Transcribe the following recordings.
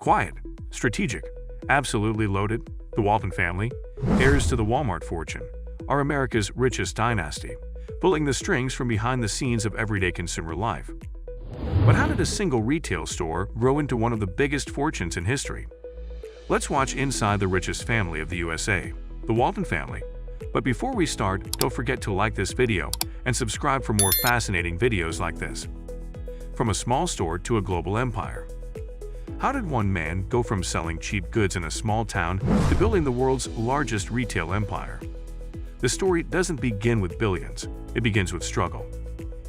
Quiet, strategic, absolutely loaded, the Walton family, heirs to the Walmart fortune, are America's richest dynasty, pulling the strings from behind the scenes of everyday consumer life. But how did a single retail store grow into one of the biggest fortunes in history? Let's watch inside the richest family of the USA, the Walton family. But before we start, don't forget to like this video and subscribe for more fascinating videos like this. From a small store to a global empire. How did one man go from selling cheap goods in a small town to building the world's largest retail empire? The story doesn't begin with billions, it begins with struggle.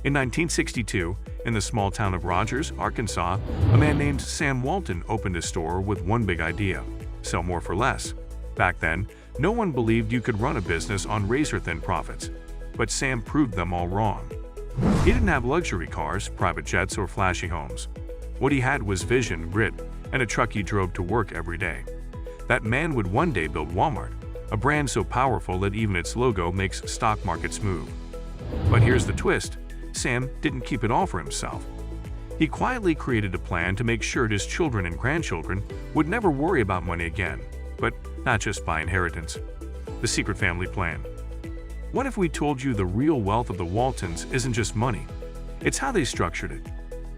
In 1962, in the small town of Rogers, Arkansas, a man named Sam Walton opened a store with one big idea: sell more for less. Back then, no one believed you could run a business on razor-thin profits, but Sam proved them all wrong. He didn't have luxury cars, private jets, or flashy homes. What he had was vision, grit, and a truck he drove to work every day. That man would one day build Walmart, a brand so powerful that even its logo makes stock markets move. But here's the twist: Sam didn't keep it all for himself. He quietly created a plan to make sure his children and grandchildren would never worry about money again, but not just by inheritance. The secret family plan. What if we told you the real wealth of the Waltons isn't just money? It's how they structured it.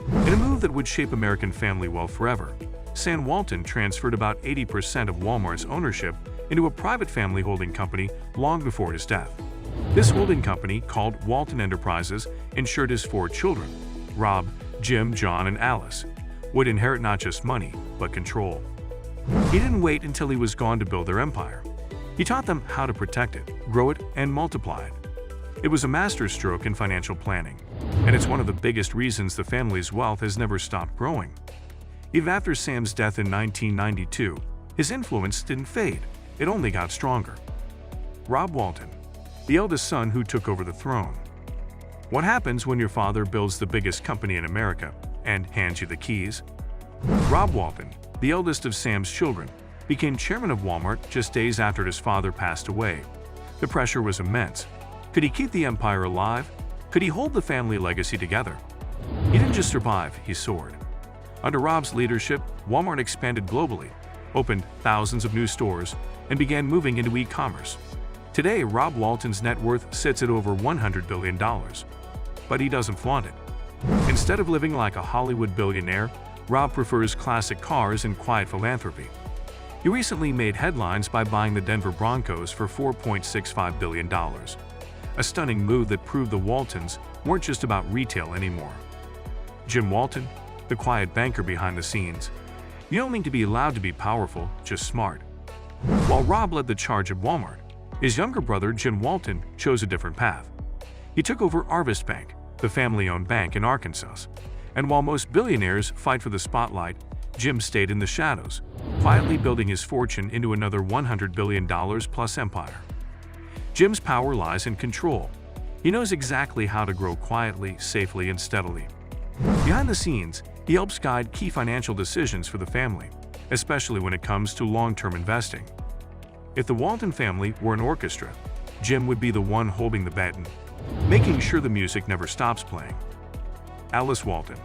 In a move that would shape American family wealth forever, Sam Walton transferred about 80% of Walmart's ownership into a private family holding company long before his death. This holding company, called Walton Enterprises, ensured his 4 children, Rob, Jim, John, and Alice, would inherit not just money, but control. He didn't wait until he was gone to build their empire. He taught them how to protect it, grow it, and multiply it. It was a masterstroke in financial planning, and it's one of the biggest reasons the family's wealth has never stopped growing. Even after Sam's death in 1992, his influence didn't fade, it only got stronger. Rob Walton, the eldest son who took over the throne. What happens when your father builds the biggest company in America and hands you the keys? Rob Walton, the eldest of Sam's children, became chairman of Walmart just days after his father passed away. The pressure was immense. Could he keep the empire alive? Could he hold the family legacy together? He didn't just survive, he soared. Under Rob's leadership, Walmart expanded globally, opened thousands of new stores, and began moving into e-commerce. Today, Rob Walton's net worth sits at over $100 billion. But he doesn't flaunt it. Instead of living like a Hollywood billionaire, Rob prefers classic cars and quiet philanthropy. He recently made headlines by buying the Denver Broncos for $4.65 billion. A stunning move that proved the Waltons weren't just about retail anymore. Jim Walton, the quiet banker behind the scenes. You don't need to be allowed to be powerful, just smart. While Rob led the charge at Walmart, his younger brother Jim Walton chose a different path. He took over Harvest Bank, the family-owned bank in Arkansas. And while most billionaires fight for the spotlight, Jim stayed in the shadows, quietly building his fortune into another $100 billion plus empire. Jim's power lies in control. He knows exactly how to grow quietly, safely, and steadily. Behind the scenes, he helps guide key financial decisions for the family, especially when it comes to long-term investing. If the Walton family were an orchestra, Jim would be the one holding the baton, making sure the music never stops playing. Alice Walton,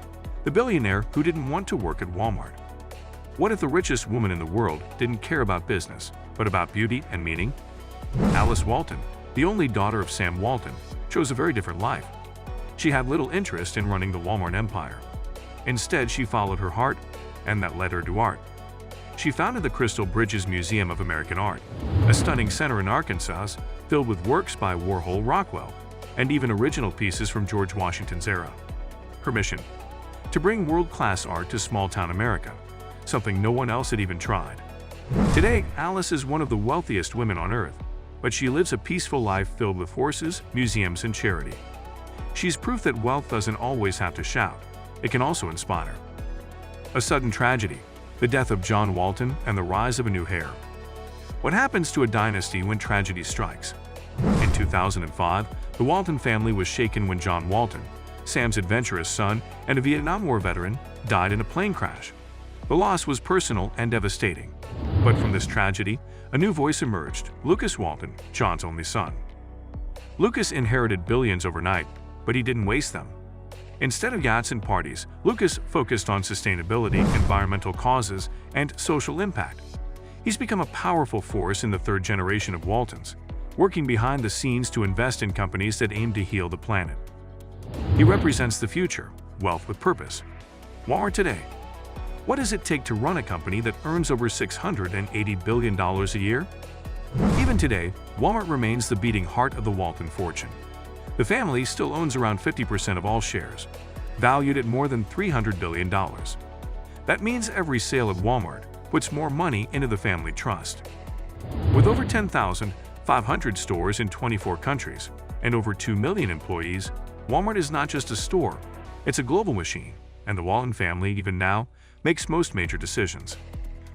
the billionaire who didn't want to work at Walmart. What if the richest woman in the world didn't care about business, but about beauty and meaning? Alice Walton, the only daughter of Sam Walton, chose a very different life. She had little interest in running the Walmart empire. Instead, she followed her heart, and that led her to art. She founded the Crystal Bridges Museum of American Art, a stunning center in Arkansas filled with works by Warhol, Rockwell, and even original pieces from George Washington's era. Her mission: to bring world-class art to small-town America, something no one else had even tried. Today, Alice is one of the wealthiest women on earth, but she lives a peaceful life filled with horses, museums, and charity. She's proof that wealth doesn't always have to shout. It can also inspire. A sudden tragedy: the death of John Walton and the rise of a new heir. What happens to a dynasty when tragedy strikes? In 2005, the Walton family was shaken when John Walton, Sam's adventurous son and a Vietnam War veteran, died in a plane crash. The loss was personal and devastating. But from this tragedy, a new voice emerged: Lucas Walton, John's only son. Lucas inherited billions overnight, but he didn't waste them. Instead of yachts and parties, Lucas focused on sustainability, environmental causes, and social impact. He's become a powerful force in the third generation of Waltons, working behind the scenes to invest in companies that aim to heal the planet. He represents the future, wealth with purpose. Walmart today. What does it take to run a company that earns over $680 billion a year? Even today, Walmart remains the beating heart of the Walton fortune. The family still owns around 50% of all shares, valued at more than $300 billion. That means every sale at Walmart puts more money into the family trust. With over 10,500 stores in 24 countries and over 2 million employees, Walmart is not just a store, it's a global machine, and the Walton family, even now, makes most major decisions.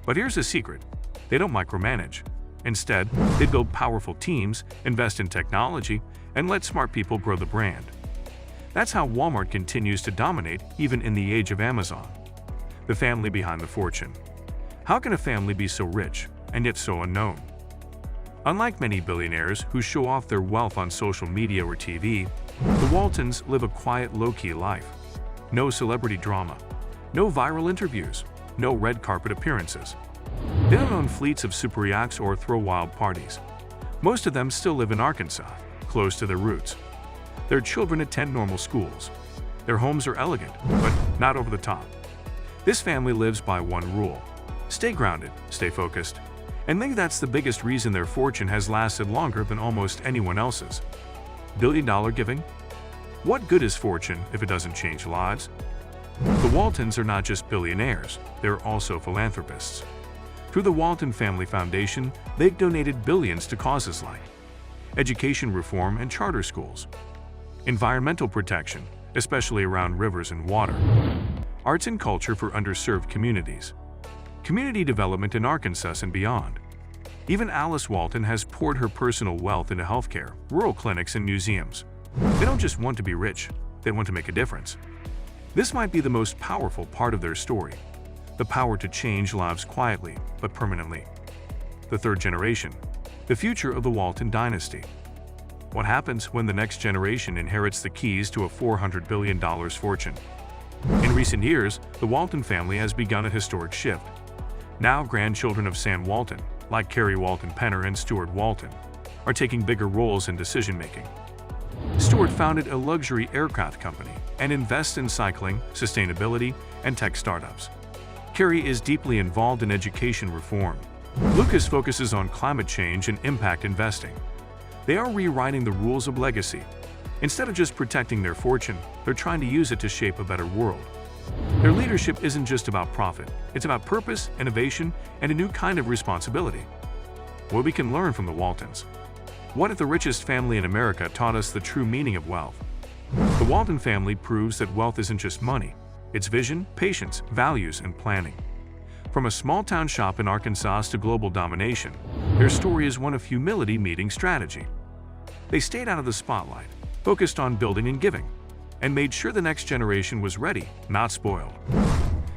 But here's the secret: they don't micromanage. Instead, they build powerful teams, invest in technology, and let smart people grow the brand. That's how Walmart continues to dominate even in the age of Amazon. The family behind the fortune. How can a family be so rich and yet so unknown? Unlike many billionaires who show off their wealth on social media or TV, the Waltons live a quiet, low-key life. No celebrity drama, no viral interviews, no red carpet appearances. They don't own fleets of super yachts or throw wild parties. Most of them still live in Arkansas, close to their roots. Their children attend normal schools. Their homes are elegant, but not over the top. This family lives by one rule: stay grounded, stay focused. And maybe that's the biggest reason their fortune has lasted longer than almost anyone else's. Billion-dollar giving? What good is fortune if it doesn't change lives? The Waltons are not just billionaires, they're also philanthropists. Through the Walton Family Foundation, they've donated billions to causes like education reform and charter schools, environmental protection, especially around rivers and water, arts and culture for underserved communities, community development in Arkansas and beyond. Even Alice Walton has poured her personal wealth into healthcare, rural clinics, and museums. They don't just want to be rich, they want to make a difference. This might be the most powerful part of their story: the power to change lives quietly but permanently. The third generation, the future of the Walton dynasty. What happens when the next generation inherits the keys to a $400 billion fortune? In recent years, the Walton family has begun a historic shift. Now grandchildren of Sam Walton, like Carrie Walton Penner and Stuart Walton, are taking bigger roles in decision-making. Stuart founded a luxury aircraft company and invests in cycling, sustainability, and tech startups. Carrie is deeply involved in education reform. Lucas focuses on climate change and impact investing. They are rewriting the rules of legacy. Instead of just protecting their fortune, they're trying to use it to shape a better world. Their leadership isn't just about profit, it's about purpose, innovation, and a new kind of responsibility. What we can learn from the Waltons. What if the richest family in America taught us the true meaning of wealth? The Walton family proves that wealth isn't just money. It's vision, patience, values, and planning. From a small-town shop in Arkansas to global domination, their story is one of humility meeting strategy. They stayed out of the spotlight, focused on building and giving, and made sure the next generation was ready, not spoiled.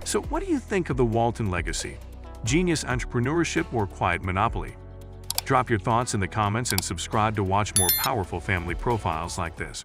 So what do you think of the Walton legacy? Genius entrepreneurship or quiet monopoly? Drop your thoughts in the comments and subscribe to watch more powerful family profiles like this.